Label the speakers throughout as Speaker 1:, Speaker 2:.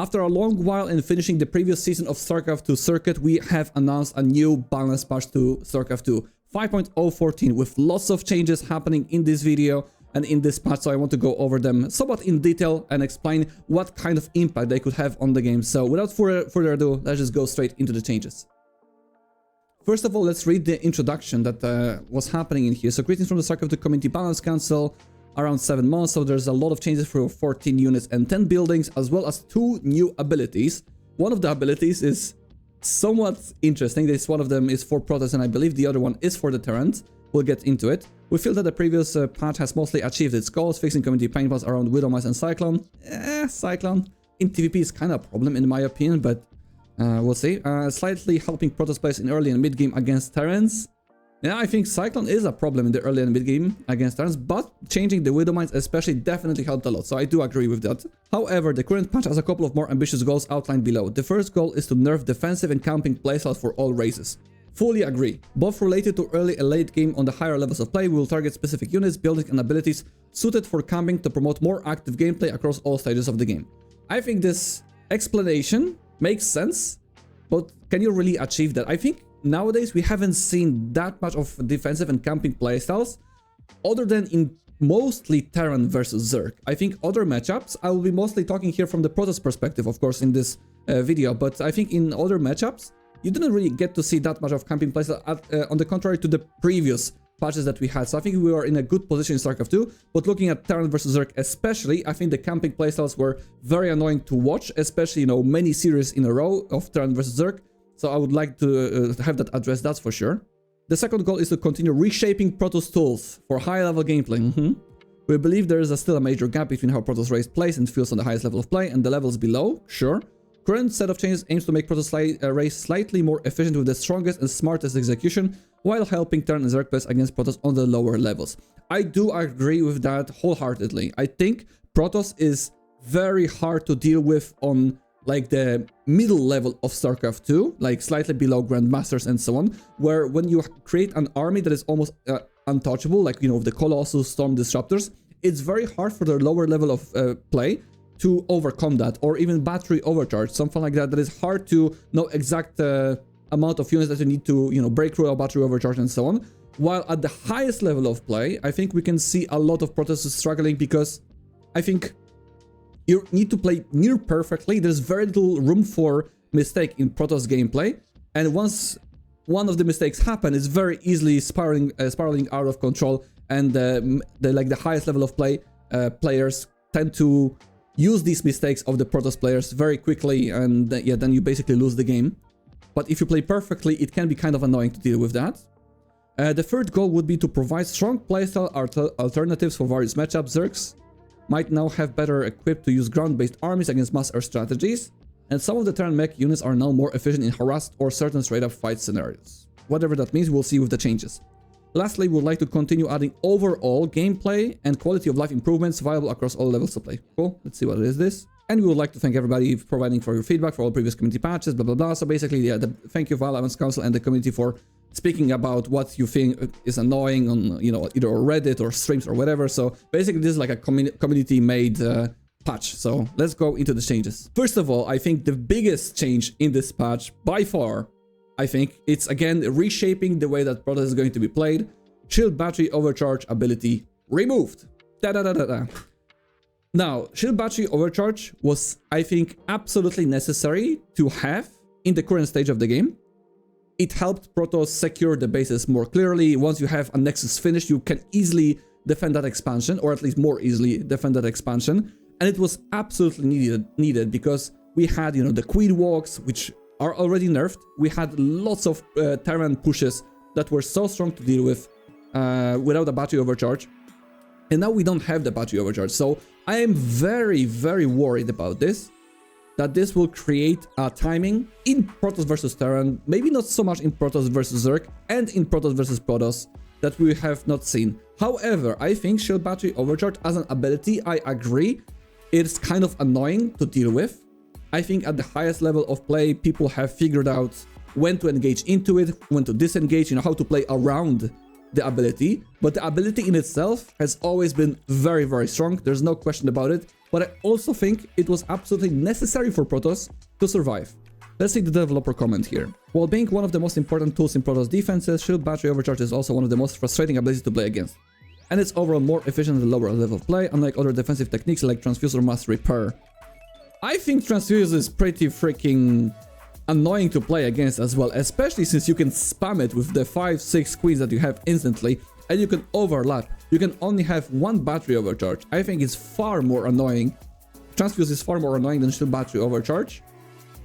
Speaker 1: After a long while in finishing the previous season of StarCraft 2 Circuit, we have announced a new balance patch to StarCraft 2 5.014 with lots of changes happening in this video and in this patch, so I want to go over them somewhat in detail and explain what kind of impact they could have on the game. So without further ado, let's just go straight into the changes. First of all, let's read the introduction that was happening in here. So greetings from the StarCraft 2 Community Balance Council. Around 7 months, so there's a lot of changes for 14 units and 10 buildings, as well as 2 new abilities. One of the abilities is somewhat interesting. One of them is for Protoss, and I believe the other one is for the Terrans. We'll get into it. We feel that the previous patch has mostly achieved its goals, fixing community pain points around Widowmice and Cyclone. Cyclone in PvP is kind of a problem in my opinion, but we'll see. Slightly helping Protoss players in early and mid-game against Terrans. Yeah, I think Cyclone is a problem in the early and mid-game against Terrans, but changing the Widowmice especially definitely helped a lot, so I do agree with that. However, the current patch has a couple of more ambitious goals outlined below. The first goal is to nerf defensive and camping playstyles for all races. Fully agree. Both related to early and late game. On the higher levels of play, we will target specific units, buildings and abilities suited for camping to promote more active gameplay across all stages of the game. I think this explanation makes sense, but can you really achieve that? I think nowadays we haven't seen that much of defensive and camping playstyles other than in mostly Terran versus Zerg. I think other matchups, I will be mostly talking here from the Protoss perspective, of course, in this video, but I think in other matchups, you didn't really get to see that much of camping playstyle on the contrary to the previous patches that we had. So I think we were in a good position in StarCraft 2, but looking at Terran versus Zerg especially, I think the camping playstyles were very annoying to watch, especially, you know, many series in a row of Terran versus Zerg. So I would like to have that addressed, that's for sure. The second goal is to continue reshaping Protoss tools for high-level gameplay. We believe there is still a major gap between how Protoss race plays and feels on the highest level of play and the levels below, sure. Current set of changes aims to make Protoss race slightly more efficient with the strongest and smartest execution, while helping Terran and Zerg players against Protoss on the lower levels. I do agree with that wholeheartedly. I think Protoss is very hard to deal with on like the middle level of StarCraft 2, like slightly below Grandmasters and so on, where when you create an army that is almost untouchable, like, you know, the Colossus, Storm, Disruptors, it's very hard for the lower level of play to overcome that, or even battery overcharge, something like that, that is hard to know exact amount of units that you need to, you know, break through a battery overcharge and so on. While at the highest level of play, I think we can see a lot of Protoss struggling because I think you need to play near perfectly. There's very little room for mistake in Protoss gameplay, and once one of the mistakes happen, it's very easily spiraling out of control, and the highest level of play players tend to use these mistakes of the Protoss players very quickly, and yeah, then you basically lose the game. But if you play perfectly, it can be kind of annoying to deal with that. The third goal would be to provide strong playstyle alternatives for various matchups. Zergs might now have better equipped to use ground-based armies against mass air strategies, and some of the Terran mech units are now more efficient in harassed or certain straight-up fight scenarios. Whatever that means, we'll see with the changes. Lastly, we would like to continue adding overall gameplay and quality of life improvements viable across all levels of play. Cool, let's see what it is this. And we would like to thank everybody for providing for your feedback for all previous community patches, blah blah blah. So basically, yeah, thank you Balance Council and the community for speaking about what you think is annoying on, you know, either Reddit or streams or whatever. So basically this is like a community-made patch. So let's go into the changes. First of all, I think the biggest change in this patch by far, I think it's again reshaping the way that Protoss is going to be played. Shield battery overcharge ability removed. Now, shield battery overcharge was, I think, absolutely necessary to have in the current stage of the game. It helped Protoss secure the bases more clearly. Once you have a Nexus finished, you can easily defend that expansion, or at least more easily defend that expansion. And it was absolutely needed because we had, you know, the Queen Walks, which are already nerfed. We had lots of Terran pushes that were so strong to deal with without a battery overcharge. And now we don't have the battery overcharge. So I am very, very worried about this. That this will create a timing in Protoss versus Terran, maybe not so much in Protoss versus Zerg, and in Protoss versus Protoss that we have not seen. However, I think shield battery overcharge as an ability, I agree, it's kind of annoying to deal with. I think at the highest level of play, people have figured out when to engage into it, when to disengage, you know, how to play around the ability. But the ability in itself has always been very, very strong. There's no question about it. but I also think it was absolutely necessary for Protoss to survive. Let's see the developer comment here. While being one of the most important tools in Protoss defenses, Shield Battery Overcharge is also one of the most frustrating abilities to play against. And it's overall more efficient at the lower level of play, unlike other defensive techniques like Transfuse or Mass Repair. I think Transfuse is pretty freaking annoying to play against as well, especially since you can spam it with the 5-6 queens that you have instantly, and you can overlap. You can only have one battery overcharge. I think it's far more annoying. Transfuse is far more annoying than Shield Battery Overcharge,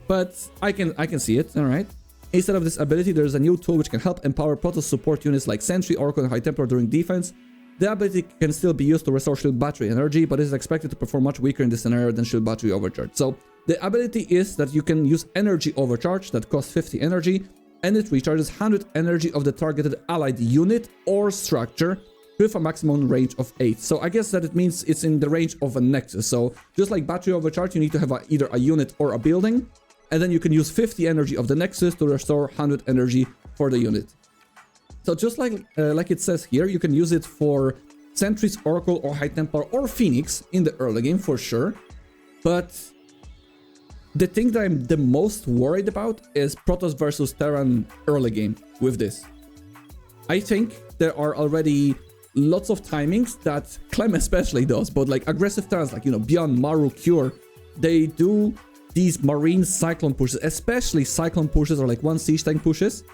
Speaker 1: but I can see it, alright. Instead of this ability, there's a new tool which can help empower Protoss support units like Sentry, Oracle, and High Templar during defense. The ability can still be used to restore Shield Battery energy, but is expected to perform much weaker in this scenario than Shield Battery Overcharge. So the ability is that you can use Energy Overcharge that costs 50 energy, and it recharges 100 energy of the targeted allied unit or structure with a maximum range of 8. So I guess that it means it's in the range of a Nexus. So just like Battery Overcharge, you need to have either a unit or a building, and then you can use 50 energy of the Nexus to restore 100 energy for the unit. So just like it says here, you can use it for Sentries, Oracle, or High Templar, or Phoenix in the early game for sure. But the thing that I'm the most worried about is Protoss versus Terran early game with this. I think there are already lots of timings that Clem especially does, but like aggressive Terrans like, you know, Beyond, Maru, Cure, they do these Marine Cyclone pushes, especially Cyclone pushes or like one Siege Tank pushes,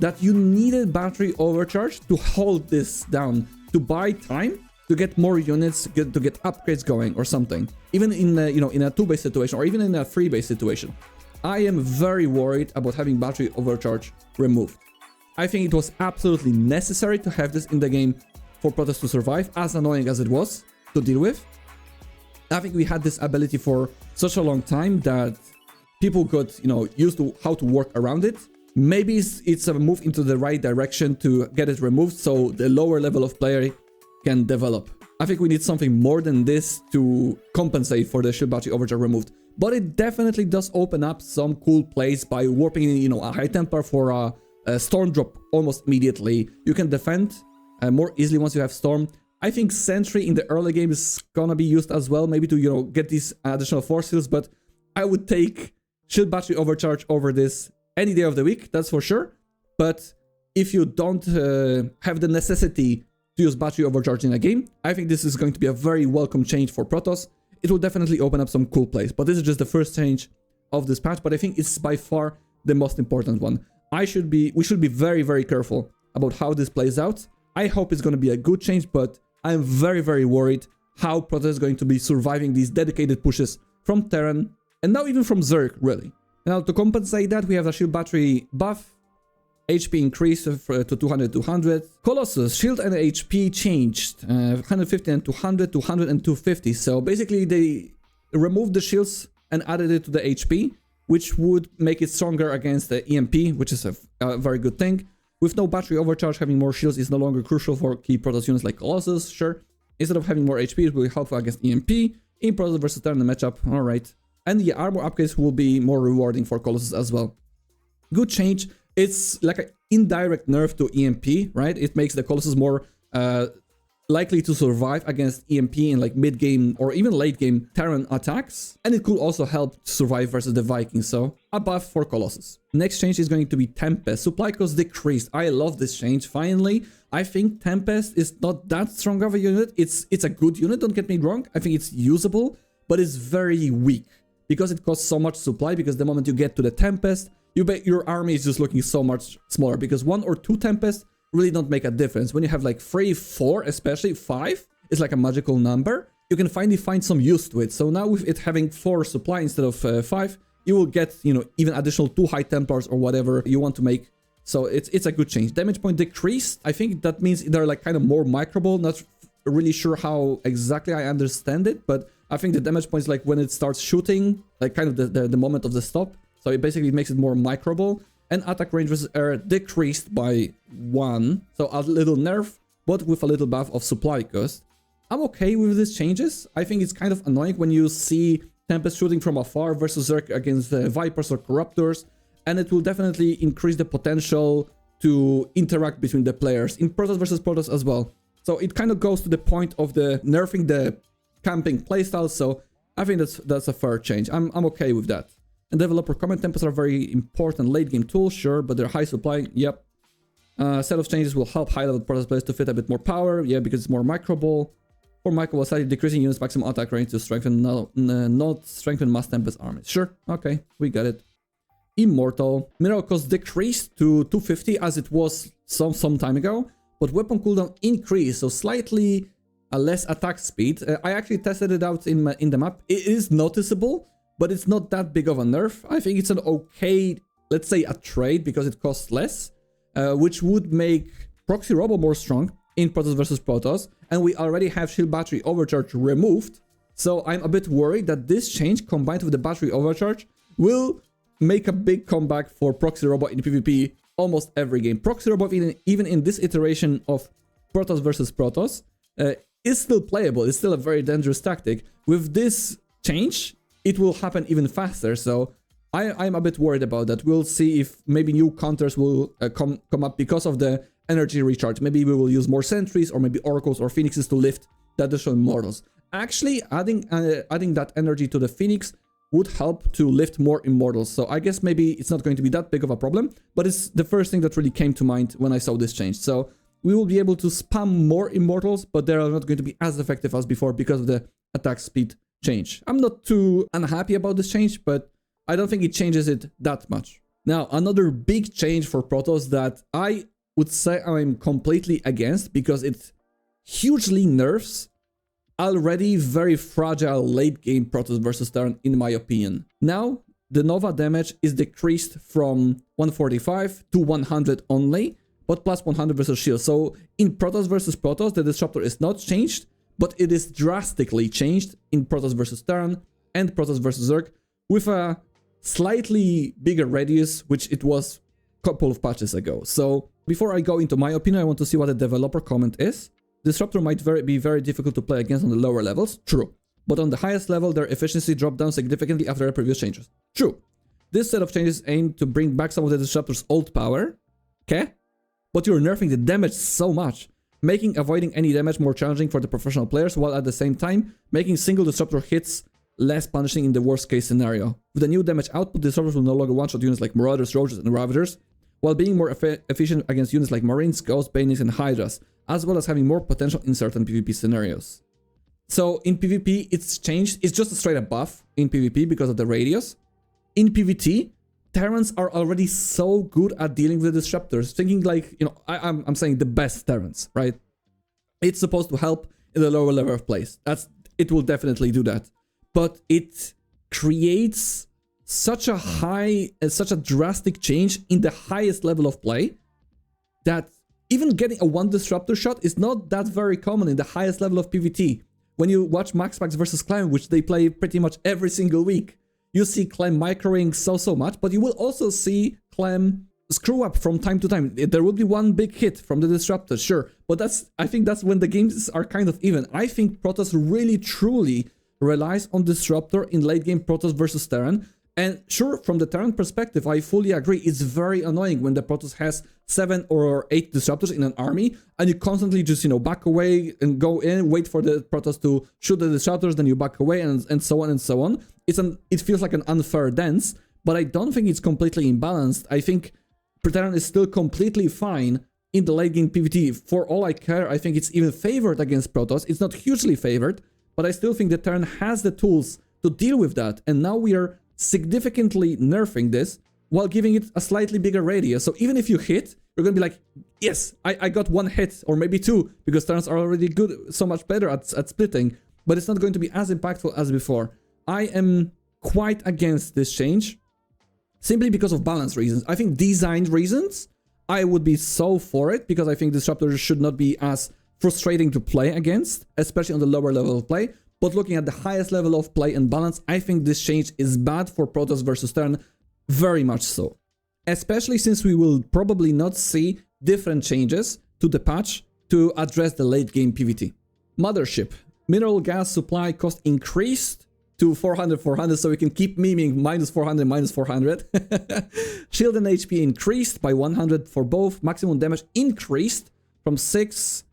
Speaker 1: that you needed Battery Overcharge to hold this down, to buy time, to get more units, to get upgrades going or something. Even in a, in a 2-base situation or even in a 3-base situation. I am very worried about having Battery Overcharge removed. I think it was absolutely necessary to have this in the game for Protoss to survive, as annoying as it was to deal with. I think we had this ability for such a long time that people got, used to how to work around it. Maybe it's a move into the right direction to get it removed so the lower level of player can develop. I think we need something more than this to compensate for the Shield Battery Overcharge removed. But it definitely does open up some cool plays by warping in, a High Templar for a Storm drop almost immediately. You can defend more easily once you have Storm. I think Sentry in the early game is gonna be used as well, maybe to, get these additional force fields, but I would take Shield Battery Overcharge over this any day of the week, that's for sure. But if you don't have the necessity to use Battery Overcharge in a game, I think this is going to be a very welcome change for Protoss. It will definitely open up some cool plays, but this is just the first change of this patch, but I think it's by far the most important one. We should be very, very careful about how this plays out. I hope it's going to be a good change, but I'm very, very worried how Protoss is going to be surviving these dedicated pushes from Terran, and now even from Zerg, really. Now, to compensate that, we have a shield battery buff, HP increase to 200. Colossus, shield and HP changed, 150 and 200, 200 and 250. So basically, they removed the shields and added it to the HP, which would make it stronger against the EMP, which is a very good thing. With no battery overcharge, having more shields is no longer crucial for key Protoss units like Colossus, sure. Instead of having more HP, it will be helpful against EMP. In Protoss versus Terran matchup, alright. And the armor upgrades will be more rewarding for Colossus as well. Good change. It's like an indirect nerf to EMP, right? It makes the Colossus more likely to survive against EMP in like mid-game or even late-game Terran attacks. And it could also help survive versus the Vikings, so a buff for Colossus. Next change is going to be Tempest. Supply cost decreased. I love this change, finally. I think Tempest is not that strong of a unit. It's a good unit, don't get me wrong. I think it's usable, but it's very weak. Because it costs so much supply, because the moment you get to the Tempest, your army is just looking so much smaller, because 1 or 2 Tempests really don't make a difference. When you have like 3, 4, especially 5, it's like a magical number. You can finally find some use to it. So now with it having 4 supply instead of 5, you will get, even additional 2 High Templars or whatever you want to make. So it's a good change. Damage point decreased. I think that means they're like kind of more microable. Not really sure how exactly I understand it, but I think the damage point is like when it starts shooting, like kind of the moment of the stop. So it basically makes it more microable. And attack range versus air decreased by 1. So a little nerf, but with a little buff of supply cost. I'm okay with these changes. I think it's kind of annoying when you see Tempest shooting from afar versus Zerg against Vipers or Corruptors. And it will definitely increase the potential to interact between the players in Protoss versus Protoss as well. So it kind of goes to the point of the nerfing the camping playstyle. So I think that's a fair change. I'm okay with that. And developer comment Tempest are very important late game tools, sure, but they're high supply, yep. Set of changes will help high level Protoss players to fit a bit more power, yeah, because it's more micro ball. For micro ball, slightly decreasing units maximum attack range to strengthen not strengthen mass Tempest armies. Sure, okay, we got it. Immortal. Mineral cost decreased to 250 as it was some time ago, but weapon cooldown increased, so slightly less attack speed. I actually tested it out in the map. It is noticeable, but it's not that big of a nerf. I think it's an okay, let's say, a trade because it costs less, which would make Proxy Robo more strong in Protoss versus Protoss, and we already have Shield Battery Overcharge removed, so I'm a bit worried that this change combined with the Battery Overcharge will make a big comeback for Proxy Robo in PvP almost every game. Proxy Robo, even in this iteration of Protoss versus Protoss, is still playable. It's still a very dangerous tactic. With this change, it will happen even faster, so I'm a bit worried about that. We'll see if maybe new counters will come up because of the energy recharge. Maybe we will use more sentries or maybe oracles or phoenixes to lift the additional immortals. Actually, adding that energy to the phoenix would help to lift more immortals. So I guess maybe it's not going to be that big of a problem, but it's the first thing that really came to mind when I saw this change. So we will be able to spam more immortals, but they are not going to be as effective as before because of the attack speed change. I'm not too unhappy about this change, but I don't think it changes it that much. Now, another big change for Protoss that I would say I'm completely against because it hugely nerfs already very fragile late game Protoss versus Terran, in my opinion. Now, the Nova damage is decreased from 145 to 100 only, but plus 100 versus shield. So in Protoss versus Protoss, the Disruptor is not changed, but it is drastically changed in Protoss versus Terran and Protoss versus Zerg with a slightly bigger radius, which it was a couple of patches ago. So before I go into my opinion, I want to see what the developer comment is. Disruptor might be very difficult to play against on the lower levels, true. But on the highest level, their efficiency dropped down significantly after the previous changes. True. This set of changes aim to bring back some of the Disruptor's old power, okay? But you're nerfing the damage so much, making avoiding any damage more challenging for the professional players, while at the same time, making single Disruptor hits less punishing in the worst case scenario. With the new damage output, Disruptors will no longer one-shot units like Marauders, Roaches, and Ravagers, while being more efficient against units like Marines, Ghosts, Banings, and Hydras, as well as having more potential in certain PvP scenarios. So in PvP, it's changed. It's just a straight up buff in PvP because of the radius. In PvT, Terrans are already so good at dealing with the Disruptors, thinking like, you know, I'm saying the best Terrans, right? It's supposed to help in the lower level of plays. It will definitely do that. But it creates such a drastic change in the highest level of play that even getting a one Disruptor shot is not that very common in the highest level of PvT. When you watch MaxPax versus Clan, which they play pretty much every single week, you see Clan microing so much, but you will also see Clan screw up from time to time. There will be one big hit from the Disruptor, sure, but I think that's when the games are kind of even. I think Protoss really truly relies on Disruptor in late game Protoss versus Terran. And sure, from the Terran perspective, I fully agree, it's very annoying when the Protoss has 7 or 8 Disruptors in an army, and you constantly just, you know, back away and go in, wait for the Protoss to shoot the Disruptors, then you back away, and so on and so on. It feels like an unfair dance, but I don't think it's completely imbalanced. I think Terran is still completely fine in the late game PvT. For all I care, I think it's even favored against Protoss. It's not hugely favored, but I still think the Terran has the tools to deal with that, and now we are significantly nerfing this while giving it a slightly bigger radius. So even if you hit, you're gonna be like, yes, I got one hit or maybe two, because Terrans are already good, so much better at splitting, but it's not going to be as impactful as before. I am quite against this change simply because of balance reasons. I think design reasons, I would be so for it, because I think Disruptors should not be as frustrating to play against, especially on the lower level of play. But looking at the highest level of play and balance, I think this change is bad for Protoss versus Terran, very much so. Especially since we will probably not see different changes to the patch to address the late game PvT. Mothership. Mineral gas supply cost increased to 400, so we can keep memeing -400, -400. Shield and HP increased by 100 for both. Maximum damage increased from 6...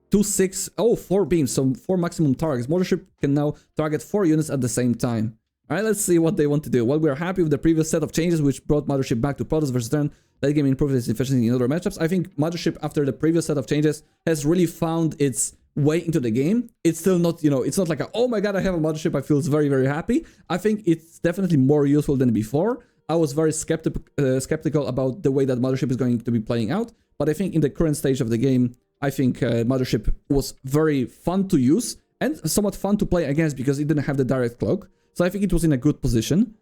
Speaker 1: to 2, 6, 4 beams, so 4 maximum targets. Mothership can now target 4 units at the same time. Alright, let's see what they want to do. Well, we're happy with the previous set of changes, which brought Mothership back to Protoss versus Terran. Late game improved its efficiency in other matchups. I think Mothership, after the previous set of changes, has really found its way into the game. It's still not, you know, it's not like a, oh my god, I have a Mothership, I feel very, very happy. I think it's definitely more useful than before. I was very skeptical about the way that Mothership is going to be playing out, but I think in the current stage of the game, I think Mothership was very fun to use and somewhat fun to play against because it didn't have the direct cloak. So I think it was in a good position.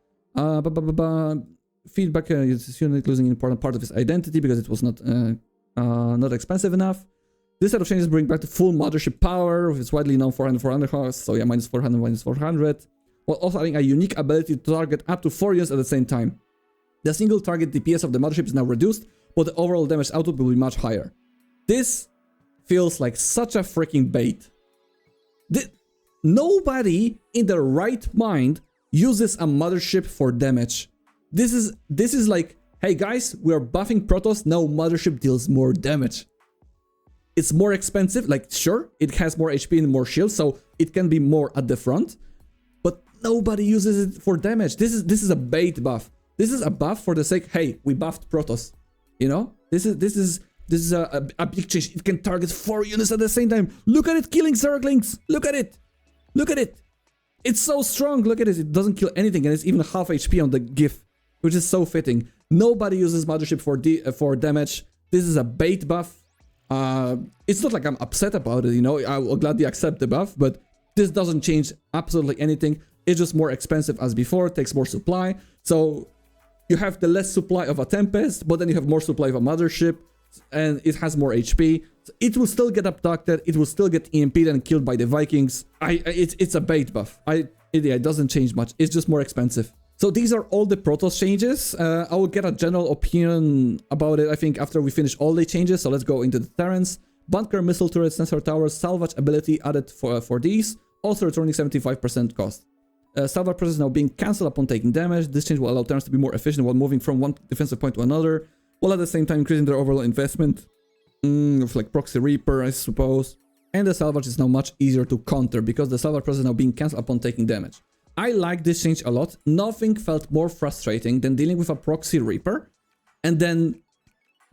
Speaker 1: Feedback is unit losing an important part of its identity because it was not expensive enough. This set of changes bring back the full Mothership power with its widely known 400 cost. So yeah, minus 400, minus 400. While also adding a unique ability to target up to 4 units at the same time. The single target DPS of the Mothership is now reduced, but the overall damage output will be much higher. This feels like such a freaking bait. Nobody in their right mind uses a Mothership for damage. This is like, hey guys, we are buffing Protoss, now Mothership deals more damage. It's more expensive, like sure, it has more HP and more shield, so it can be more at the front, but nobody uses it for damage. This is a bait buff. This is a buff for the sake, hey, we buffed Protoss. You know? This is a big change. It can target 4 units at the same time. Look at it killing Zerglings. Look at it. Look at it. It's so strong. Look at it. It doesn't kill anything, and it's even half HP on the GIF, which is so fitting. Nobody uses Mothership for damage. This is a bait buff. It's not like I'm upset about it, you know. I will gladly accept the buff, but this doesn't change absolutely anything. It's just more expensive as before. It takes more supply. So you have the less supply of a Tempest, but then you have more supply of a Mothership, and it has more HP. So it will still get abducted. It will still get EMP'd and killed by the Vikings. It's a bait buff. It doesn't change much. It's just more expensive. So these are all the Protoss changes. I will get a general opinion about it, I think, after we finish all the changes. So let's go into the Terrans. Bunker, missile turret, sensor towers, salvage ability added for these. Also returning 75% cost. Salvage process now being cancelled upon taking damage. This change will allow Terrans to be more efficient while moving from one defensive point to another, while at the same time increasing their overall investment. Of like Proxy Reaper, I suppose. And the salvage is now much easier to counter because the salvage process is now being cancelled upon taking damage. I like this change a lot. Nothing felt more frustrating than dealing with a Proxy Reaper and then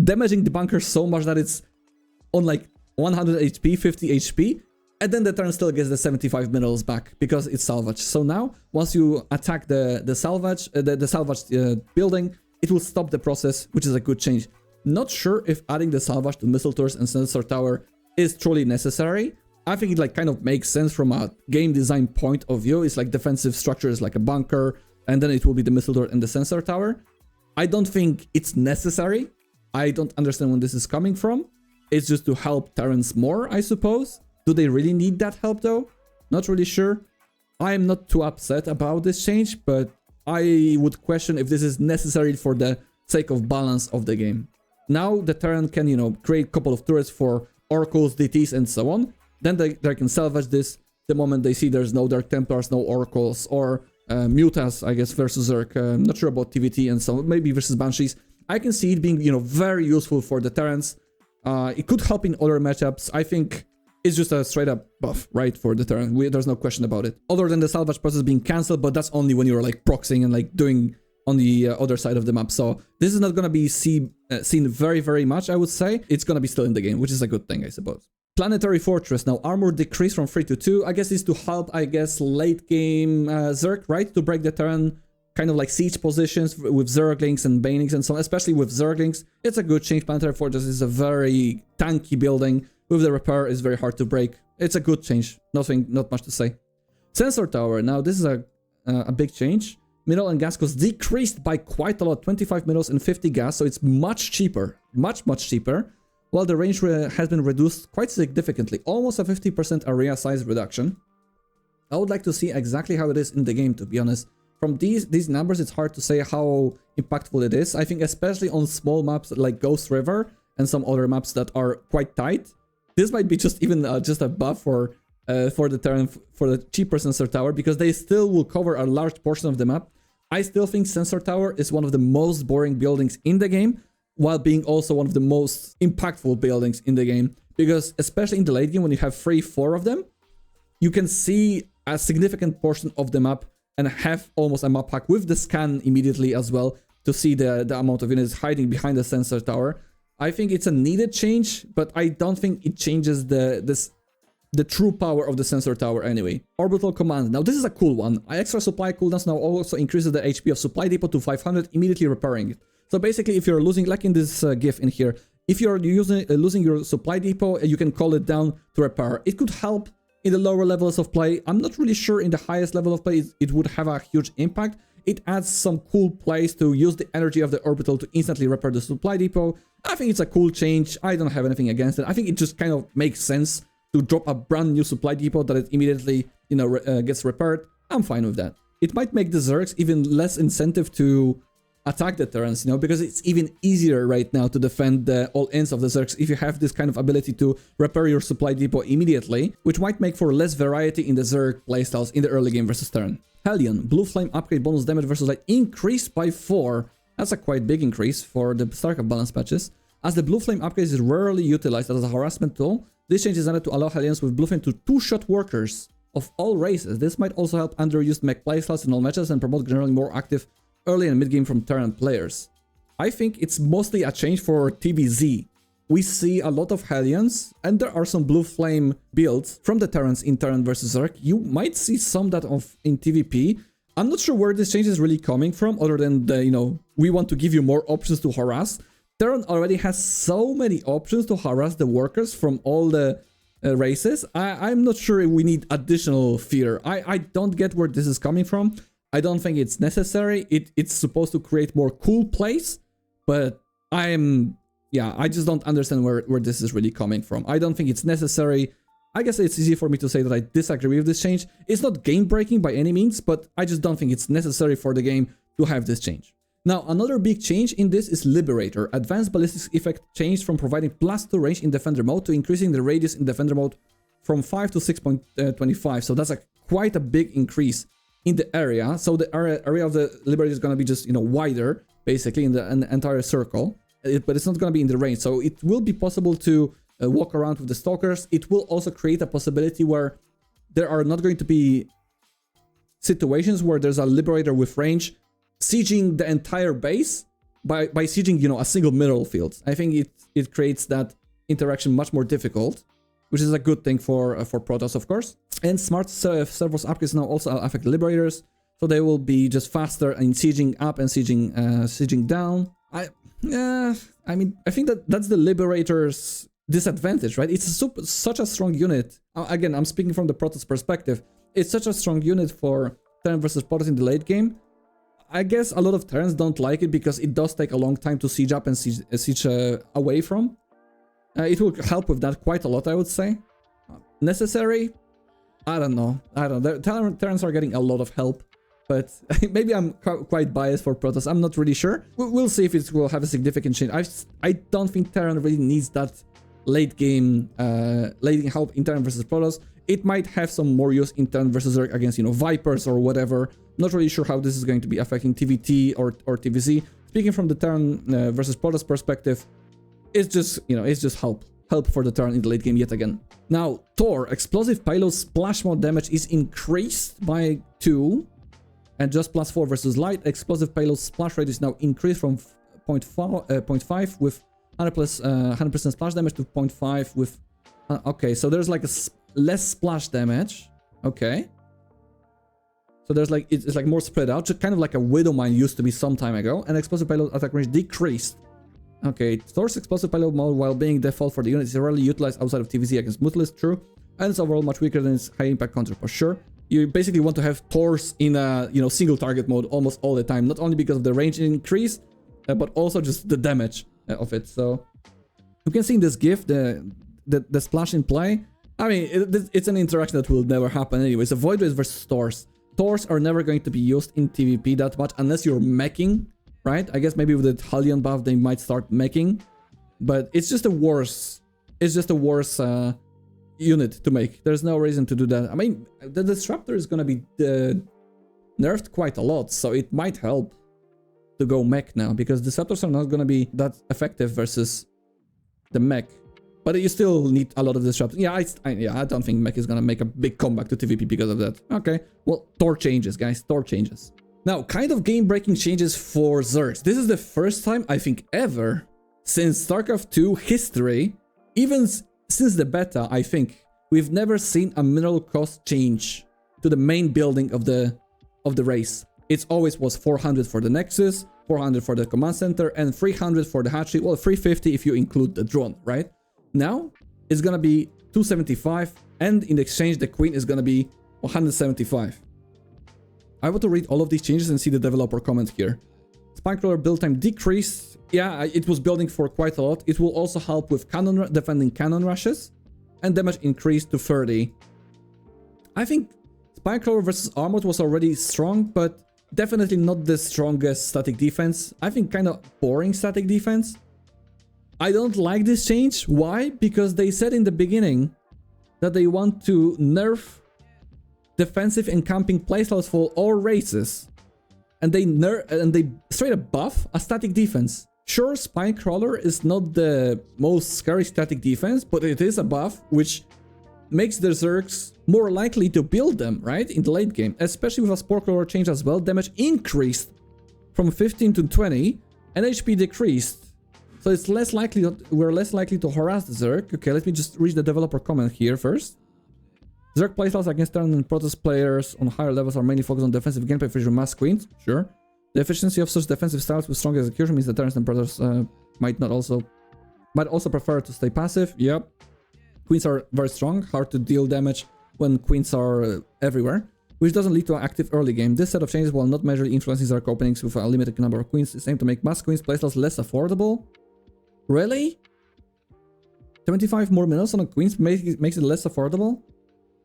Speaker 1: damaging the bunker so much that it's on like 100 HP, 50 HP, and then the Terran still gets the 75 minerals back because it's salvage. So now, once you attack the salvage building, it will stop the process, which is a good change. Not sure if adding the salvage to missile turrets and sensor tower is truly necessary. I think it like kind of makes sense from a game design point of view. It's like defensive structure is like a bunker, and then it will be the missile turret and the sensor tower. I don't think it's necessary. I don't understand where this is coming from. It's just to help Terrans more, I suppose. Do they really need that help though? Not really sure. I am not too upset about this change, but I would question if this is necessary for the sake of balance of the game. Now the Terran can, you know, create a couple of turrets for Oracles, DTs, and so on. Then they can salvage this the moment they see there's no Dark Templars, no Oracles, or Mutas, I guess, versus Zerg. I'm not sure about TVT and so maybe versus Banshees. I can see it being, you know, very useful for the Terrans. It could help in other matchups. I think it's just a straight up buff, right, for the Terran. There's no question about it. Other than the salvage process being cancelled, but that's only when you're like proxying and like doing on the other side of the map. So this is not going to be seen very, very much, I would say. It's going to be still in the game, which is a good thing, I suppose. Planetary Fortress. Now, armor decreased from 3 to 2. I guess it's to help, I guess, late game Zerg, right? To break the Terran kind of like siege positions with Zerglings and Banelings and so on, especially with Zerglings. It's a good change. Planetary Fortress is a very tanky building. With the repair, it's very hard to break. It's a good change. Not much to say. Sensor Tower. Now, this is a big change. Mineral and gas cost decreased by quite a lot. 25 minerals and 50 gas, so it's much cheaper. Much cheaper. While the range has been reduced quite significantly, almost a 50% area size reduction. I would like to see exactly how it is in the game, to be honest. From these numbers, it's hard to say how impactful it is. I think especially on small maps like Ghost River and some other maps that are quite tight, this might be just even just a buff for the Terran, for the cheaper Sensor Tower, because they still will cover a large portion of the map. I still think Sensor Tower is one of the most boring buildings in the game, while being also one of the most impactful buildings in the game, because especially in the late game when you have 3-4 of them, you can see a significant portion of the map and have almost a map hack with the scan immediately as well to see the amount of units hiding behind the sensor tower. I think it's a needed change, but I don't think it changes the true power of the sensor tower anyway. Orbital command. Now this is a cool one. Extra supply cooldowns now also increases the HP of supply depot to 500, immediately repairing it. So basically if you're losing, like in this GIF in here, if you're losing your supply depot, you can call it down to repair. It could help in the lower levels of play. I'm not really sure in the highest level of play it would have a huge impact. It adds some cool plays to use the energy of the orbital to instantly repair the supply depot. I think it's a cool change. I don't have anything against it. I think it just kind of makes sense to drop a brand new supply depot that it immediately, you know, gets repaired. I'm fine with that. It might make the Zergs even less incentive to attack the Terrans, you know, because it's even easier right now to defend the all-ins of the Zergs if you have this kind of ability to repair your supply depot immediately, which might make for less variety in the Zerg playstyles in the early game versus Terran. Hellion, Blue Flame upgrade bonus damage versus light increased by 4. That's a quite big increase for the StarCraft balance patches. As the Blue Flame upgrade is rarely utilized as a harassment tool, this change is added to allow Hellions with Blue Flame to two-shot workers of all races. This might also help underused mech playstyles in all matches and promote generally more active early and mid-game from Terran players. I think it's mostly a change for TVZ. We see a lot of Hellions, and there are some Blue Flame builds from the Terrans in Terran vs Zerg. You might see some that in TVP. I'm not sure where this change is really coming from, other than the, you know, we want to give you more options to harass. Terran already has so many options to harass the workers from all the races. I'm not sure we need additional fear. I don't get where this is coming from. I don't think it's necessary. It's supposed to create more cool plays, but I just don't understand where this is really coming from. I don't think it's necessary. I guess it's easy for me to say that I disagree with this change. It's not game breaking by any means, but I just don't think it's necessary for the game to have this change. Now, another big change in this is Liberator. Advanced ballistics effect changed from providing +2 range in defender mode to increasing the radius in defender mode from 5 to 6.25. So that's quite a big increase in the area. So the area of the Liberator is going to be just, you know, wider, basically in the entire circle. But it's not going to be in the range. So it will be possible to walk around with the Stalkers. It will also create a possibility where there are not going to be situations where there's a Liberator with range sieging the entire base by sieging, you know, a single mineral field. I think it creates that interaction much more difficult, which is a good thing for Protoss, of course. And smart servos upgrades now also affect Liberators, so they will be just faster in sieging up and sieging down. I mean, I think that's the Liberator's disadvantage, right? It's such a strong unit. Again, I'm speaking from the Protoss perspective. It's such a strong unit for Terran versus Protoss in the late game. I guess a lot of Terrans don't like it because it does take a long time to siege up and siege away from. It will help with that quite a lot, I would say. Necessary? I don't know. Terrans are getting a lot of help. But maybe I'm quite biased for Protoss. I'm not really sure. We'll see if it will have a significant change. I don't think Terran really needs that late game help in Terran versus Protoss. It might have some more use in Terran versus Zerg against, you know, Vipers or whatever. Not really sure how this is going to be affecting TVT or TVZ. Speaking from the Terran versus Protoss perspective, it's just, you know, it's just help for the Terran in the late game yet again. Now, Thor, explosive payload splash mod damage is increased by 2. And just +4 versus light. Explosive payload splash rate is now increased from 0.5 with 100% splash damage to 0.5 with... okay, so there's like less splash damage. Okay. So there's like, it's like more spread out. Kind of like a Widow Mine used to be some time ago. And explosive payload attack range decreased. Okay, Thor's explosive payload mode, while being default for the unit, is rarely utilized outside of TVZ against Mutalist, true. And it's overall much weaker than its high impact counterpart, sure. You basically want to have Thors in a, you know, single target mode almost all the time, not only because of the range increase, but also just the damage of it. So you can see in this GIF the splash in play. I mean, it's an interaction that will never happen anyways. Void Rays versus Thors. Thors are never going to be used in TVP that much unless you're meching, right? I guess maybe with the Hellion buff they might start meching, but it's just a worse. It's just a worse unit to make. There's no reason to do that. I mean, the Disruptor is gonna be nerfed quite a lot, so it might help to go mech now, because Disruptors are not gonna be that effective versus the mech. But you still need a lot of disruption. Yeah, I don't think Mech is gonna make a big comeback to TVP because of that. Okay, well, Thor changes, guys. Thor changes. Now, kind of game-breaking changes for Zergs. This is the first time, I think, ever, since StarCraft 2 history, even since the beta, I think, we've never seen a mineral cost change to the main building of the race. It always was 400 for the Nexus, 400 for the command center, and 300 for the hatchery. Well, 350 if you include the drone, right? Now, it's gonna be 275, and in exchange, the Queen is gonna be 175. I want to read all of these changes and see the developer comment here. Spinecrawler build time decreased. Yeah, it was building for quite a lot. It will also help with defending cannon rushes, and damage increased to 30. I think Spinecrawler versus Armored was already strong, but definitely not the strongest static defense. I think kind of boring static defense. I don't like this change. Why? Because they said in the beginning that they want to nerf defensive and camping playstyles for all races. And they straight up buff a static defense. Sure, Spinecrawler is not the most scary static defense, but it is a buff which makes the Zergs more likely to build them, right? In the late game. Especially with a Sporecrawler change as well. Damage increased from 15 to 20 and HP decreased. So it's less likely we're less likely to harass the Zerg. Okay, let me just read the developer comment here first. Zerg playstyles against Terran and Protoss players on higher levels are mainly focused on defensive gameplay featuring mass queens. Sure. The efficiency of such defensive styles with strong execution means that Terrans and Protoss might also prefer to stay passive. Yep. Queens are very strong, hard to deal damage when queens are everywhere, which doesn't lead to an active early game. This set of changes, while not majorly influencing Zerg openings with a limited number of queens, is aimed to make mass queens playstyles less affordable. Really? 25 more minerals on a queens makes it less affordable?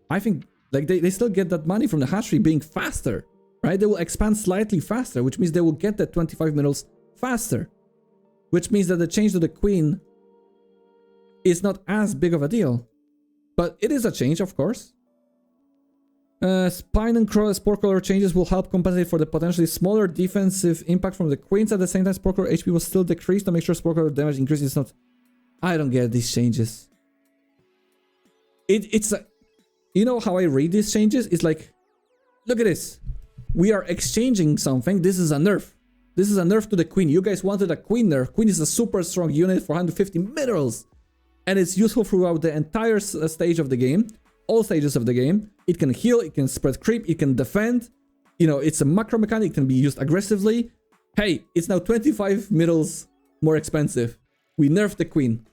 Speaker 1: I think like they still get that money from the hatchery being faster, right? They will expand slightly faster, which means they will get that 25 minerals faster, which means that the change to the queen is not as big of a deal, but it is a change, of course. Spine and Sporecrawler changes will help compensate for the potentially smaller defensive impact from the queens. At the same time, Sporecrawler HP was still decreased to make sure Sporecrawler damage increases. Not. I don't get these changes. It's a. You know how I read these changes? It's like, look at this. We are exchanging something. This is a nerf. This is a nerf to the queen. You guys wanted a queen nerf. Queen is a super strong unit for 150 minerals. And it's useful throughout the entire stage of the game. All stages of the game. It can heal, it can spread creep, it can defend. You know, it's a macro mechanic, it can be used aggressively. Hey, it's now 25 minerals more expensive. We nerfed the queen.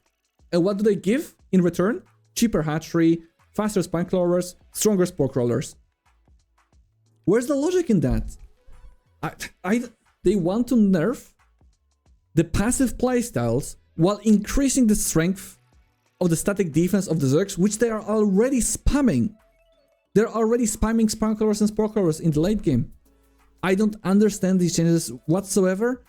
Speaker 1: And what do they give in return? Cheaper hatchery, faster Spinecrawlers, stronger Sporecrawlers. Where's the logic in that? They want to nerf the passive playstyles while increasing the strength of the static defense of the Zergs, which they are already spamming. They're already spamming Spinecrawlers and Sporecrawlers in the late game. I don't understand these changes whatsoever.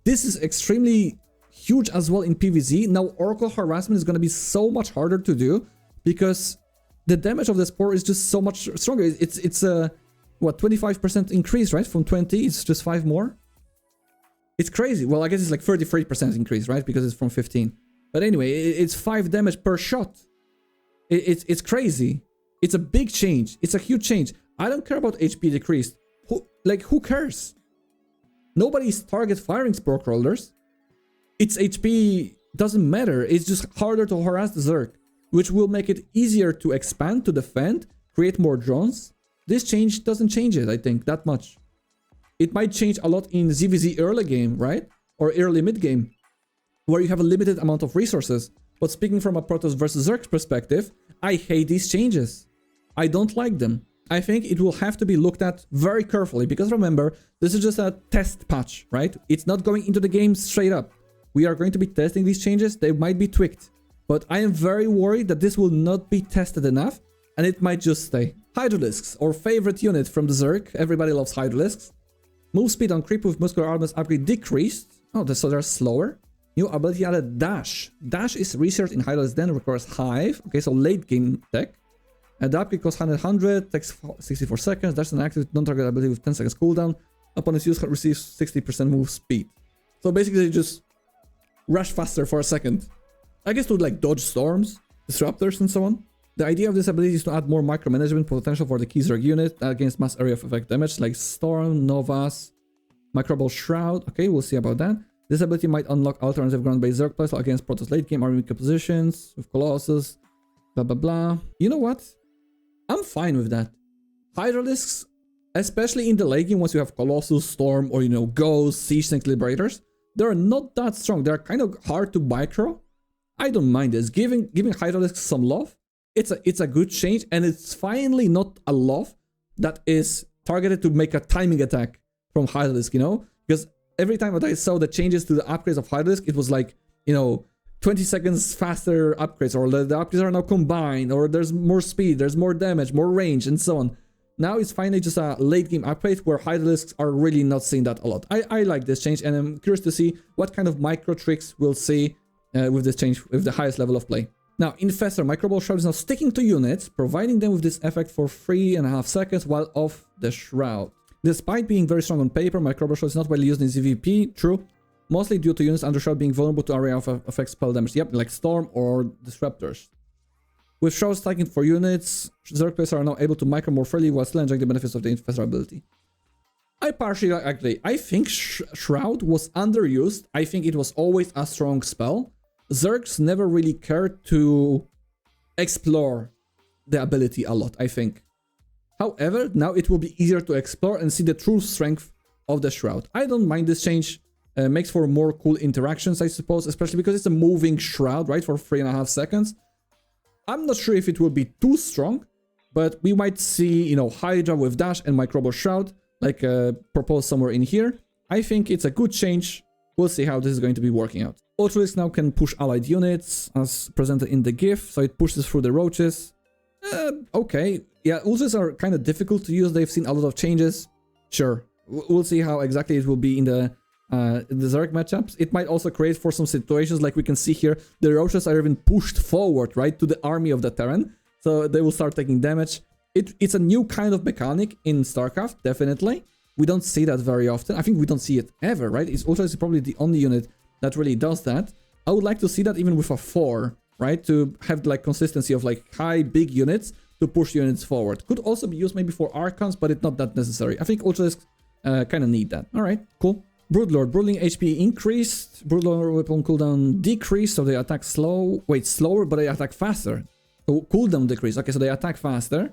Speaker 1: This is extremely huge as well in PvZ. Now Oracle harassment is going to be so much harder to do because the damage of the Spore is just so much stronger. It's a, what, 25% increase, right? From 20, it's just 5 more. It's crazy. Well, I guess it's like 33% increase, right? Because it's from 15. But anyway, it's 5 damage per shot. It's crazy. It's a big change. It's a huge change. I don't care about HP decreased. Who cares? Nobody's target firing Sporecrawlers. Its HP doesn't matter. It's just harder to harass the Zerg, which will make it easier to expand, to defend, create more drones. This change doesn't change it, I think, that much. It might change a lot in ZVZ early game, right? Or early mid game, where you have a limited amount of resources. But speaking from a Protoss versus Zerg perspective, I hate these changes. I don't like them. I think it will have to be looked at very carefully, because remember, this is just a test patch, right? It's not going into the game straight up. We are going to be testing these changes. They might be tweaked, but I am very worried that this will not be tested enough and it might just stay. Hydralisks, our favorite unit from the Zerg. Everybody loves Hydralisks. Move speed on creep with muscular armors upgrade decreased. Oh, so they're slower. New ability added dash. Dash is research in Hydralisk, then requires hive. Okay, so late game tech. And the upgrade costs 100, takes 64 seconds. That's an active non-target ability with 10 seconds cooldown. Upon its use, receives 60% move speed. So basically, just rush faster for a second. I guess to like dodge storms, disruptors, and so on. The idea of this ability is to add more micromanagement potential for the key Zerg unit against mass area of effect damage like Storm, Novas, Microbial Shroud. Okay, we'll see about that. This ability might unlock alternative ground-based Zerg plays against Protoss late game army positions with Colossus, blah blah blah. You know what? I'm fine with that. Hydralisks, especially in the late game, once you have Colossus, Storm, or you know, Ghost, Siege Tank Liberators, they're not that strong. They're kind of hard to micro. I don't mind this. Giving Hydralisks some love. It's a good change, and it's finally not a love that is targeted to make a timing attack from Hydralisk, you know? Because every time that I saw the changes to the upgrades of Hydralisk, it was like, you know, 20 seconds faster upgrades, or the upgrades are now combined, or there's more speed, there's more damage, more range, and so on. Now it's finally just a late game upgrade where Hydralisks are really not seeing that a lot. I like this change, and I'm curious to see what kind of micro tricks we'll see with this change, with the highest level of play. Now, Infestor, Microbial Shroud is now sticking to units, providing them with this effect for 3.5 seconds while off the Shroud. Despite being very strong on paper, Microbial Shroud is not widely used in ZVP, true, mostly due to units under Shroud being vulnerable to area of effect spell damage, yep, like Storm or Disruptors. With Shroud stacking for units, Zerg players are now able to micro more freely while still enjoying the benefits of the Infestor ability. I partially agree. I think Shroud was underused. I think it was always a strong spell. Zergs never really cared to explore the ability a lot, I think. However, now it will be easier to explore and see the true strength of the Shroud. I don't mind this change. Makes for more cool interactions, I suppose, especially because it's a moving Shroud, right, for 3.5 seconds. I'm not sure if it will be too strong, but we might see, you know, Hydra with Dash and Microbial Shroud, like proposed somewhere in here. I think it's a good change. We'll see how this is going to be working out. Ultralisk now can push allied units, as presented in the GIF, so it pushes through the roaches. Okay. Yeah, Ultras are kind of difficult to use. They've seen a lot of changes. Sure. We'll see how exactly it will be in the Zerg matchups. It might also create for some situations, like we can see here, the roaches are even pushed forward, right, to the army of the Terran. So they will start taking damage. It's a new kind of mechanic in StarCraft, definitely. We don't see that very often. I think we don't see it ever, right? Ultras is probably the only unit that really does that. I would like to see that even with a 4, right? To have like consistency of like high, big units to push units forward. Could also be used maybe for Archons, but it's not that necessary. I think Ultralisks kind of need that. All right, cool. Broodlord, Broodling HP increased. Broodlord weapon cooldown decreased, so they attack slower, but they attack faster. So cooldown decrease. Okay, so they attack faster.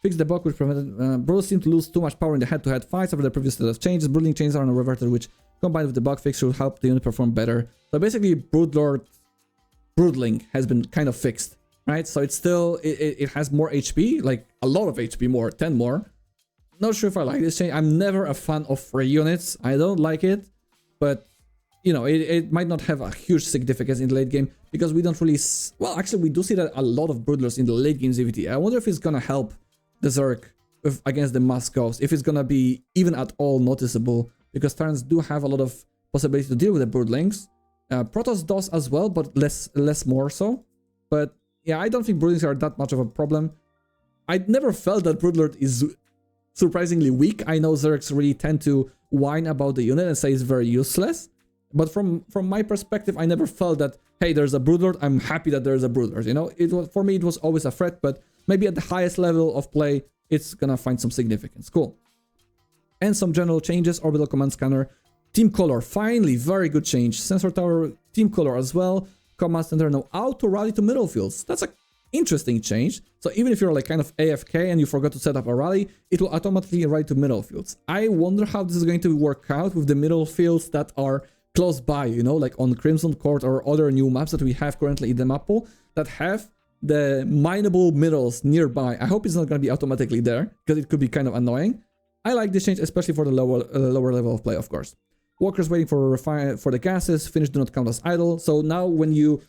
Speaker 1: Fix the bug which prevented Broodlords seem to lose too much power in the head-to-head fights after the previous set of changes. Broodling chains are now reverted, which combined with the bug fix should help the unit perform better. So basically, Broodling has been kind of fixed, right? So it's still, it has more HP, like a lot of HP more, 10 more. Not sure if I like this change. I'm never a fan of free units. I don't like it, but you know, it might not have a huge significance in the late game because we don't really, well, actually we do see that a lot of Broodlords in the late game ZVT. I wonder if it's gonna help the Zerg against the Mass Ghost, if it's gonna be even at all noticeable, because Terrans do have a lot of possibility to deal with the Broodlings. Protoss does as well, but less more so. But yeah, I don't think Broodlings are that much of a problem. I never felt that Broodlord is surprisingly weak. I know Zergs really tend to whine about the unit and say it's very useless. But from my perspective, I never felt that, hey, there's a Broodlord, I'm happy that there's a Broodlord. You know, it was, for me, it was always a threat, but maybe at the highest level of play, it's gonna find some significance. Cool. And some general changes. Orbital Command Scanner. Team Color. Finally, very good change. Sensor Tower, Team Color as well. Command Center now auto rally to middle fields. That's a interesting change. So even if you're like kind of AFK and you forgot to set up a rally, it will automatically rally to middle fields. I wonder how this is going to work out with the middle fields that are close by, you know, like on Crimson Court or other new maps that we have currently in the map pool that have the mineable middles nearby. I hope it's not going to be automatically there because it could be kind of annoying. I like this change, especially for the lower level of play, of course. Walkers waiting for the gases. Finish do not count as idle. So now when you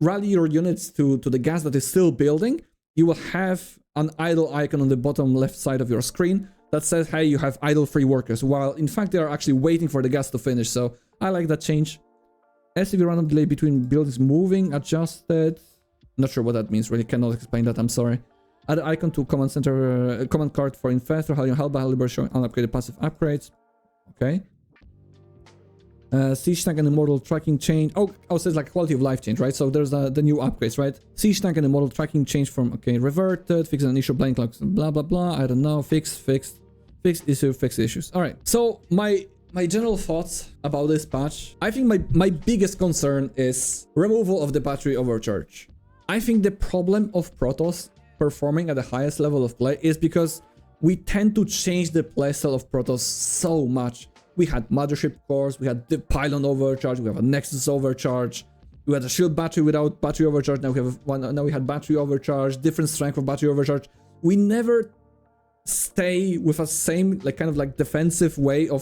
Speaker 1: rally your units to the gas that is still building, you will have an idle icon on the bottom left side of your screen that says, hey, you have idle free workers, while in fact they are actually waiting for the gas to finish. So I like that change. SCV random delay between buildings moving, adjusted. Not sure what that means, really cannot explain that, I'm sorry. Add icon to command center, command card for Infestor, Halion Halba, Haliber showing unupgraded passive upgrades. Okay. Siege tank and immortal tracking change. Oh, it says like quality of life change, right? So there's the new upgrades, right? Siege tank and immortal tracking change from, okay, reverted, fix an issue, blank clocks, blah, blah, blah. I don't know. Fixed issues. All right. So my general thoughts about this patch. I think my biggest concern is removal of the battery overcharge. I think the problem of Protoss performing at the highest level of play is because we tend to change the playstyle of Protoss so much. We had Mothership cores, we had the pylon overcharge, we have a Nexus overcharge, we had a shield battery without battery overcharge, now we have one, now we had battery overcharge, different strength of battery overcharge. We never stay with a same like kind of like defensive way for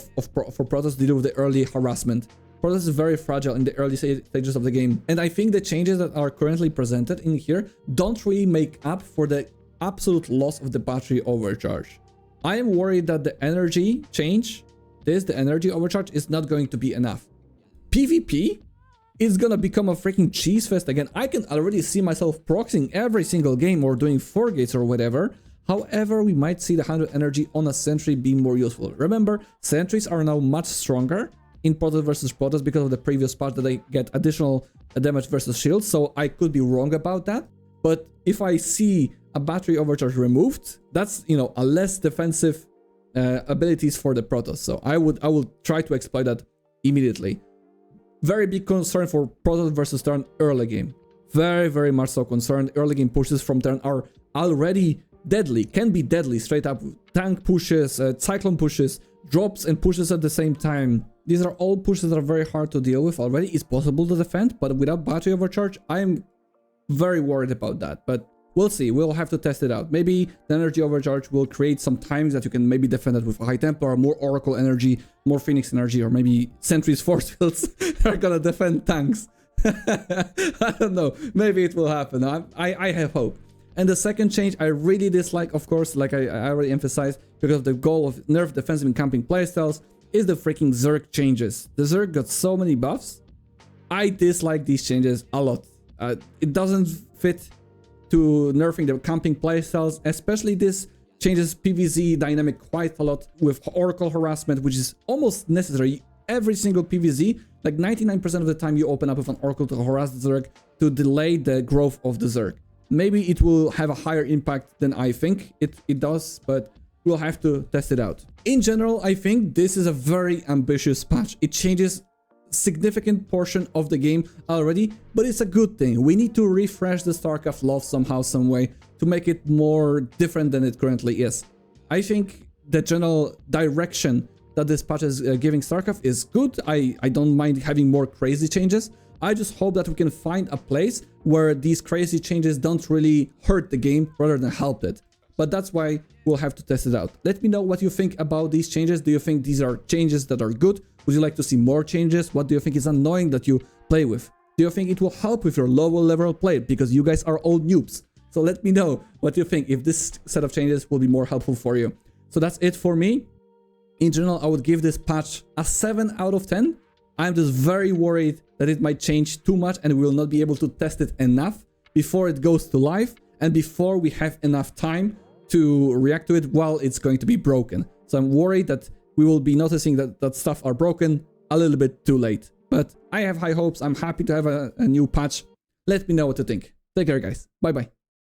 Speaker 1: Protoss to deal with the early harassment. Protoss is very fragile in the early stages of the game, and I think the changes that are currently presented in here don't really make up for the absolute loss of the battery overcharge. I am worried that the energy change, the energy overcharge, is not going to be enough. PvP is gonna become a freaking cheese fest again. I can already see myself proxying every single game or doing 4 gates or whatever. However, we might see the 100 energy on a sentry be more useful. Remember, sentries are now much stronger in Protoss versus Protoss because of the previous part that they get additional damage versus shield, so I could be wrong about that. But if I see a battery overcharge removed, that's, you know, a less defensive abilities for the Protoss. So I will try to exploit that immediately. Very big concern for Protoss versus Terran early game. Very much so concerned. Early game pushes from Terran are already deadly, can be deadly straight up. Tank pushes, cyclone pushes, drops and pushes at the same time. These are all pushes that are very hard to deal with already. It's possible to defend, but without battery overcharge, I'm very worried about that. But we'll see. We'll have to test it out. Maybe the energy overcharge will create some times that you can maybe defend it with a high Templar, more Oracle energy, more Phoenix energy, or maybe Sentry's force fields are gonna defend tanks. I don't know. Maybe it will happen. I have hope. And the second change I really dislike, of course, like I already emphasized, because of the goal of nerf defensive and camping playstyles, is the freaking Zerg changes. The Zerg got so many buffs. I dislike these changes a lot. It doesn't fit to nerfing the camping playstyles, especially this changes PvZ dynamic quite a lot with Oracle harassment, which is almost necessary. Every single PvZ, like 99% of the time, you open up with an Oracle to harass the Zerg to delay the growth of the Zerg. Maybe it will have a higher impact than I think it does, but we'll have to test it out. In general, I think this is a very ambitious patch. It changes significant portion of the game already, but it's a good thing. We need to refresh the StarCraft love somehow, some way, to make it more different than it currently is. I think the general direction that this patch is giving StarCraft is good. I don't mind having more crazy changes. I just hope that we can find a place where these crazy changes don't really hurt the game rather than help it. But that's why we'll have to test it out. Let me know what you think about these changes. Do you think these are changes that are good? Would you like to see more changes? What do you think is annoying that you play with? Do you think it will help with your lower level play? Because you guys are all noobs. So let me know what you think, if this set of changes will be more helpful for you. So that's it for me. In general, I would give this patch a 7 out of 10. I'm just very worried that it might change too much and we will not be able to test it enough before it goes to live and before we have enough time to react to it while it's going to be broken. So I'm worried that we will be noticing that stuff are broken a little bit too late. But I have high hopes. I'm happy to have a new patch. Let me know what you think. Take care, guys. Bye-bye.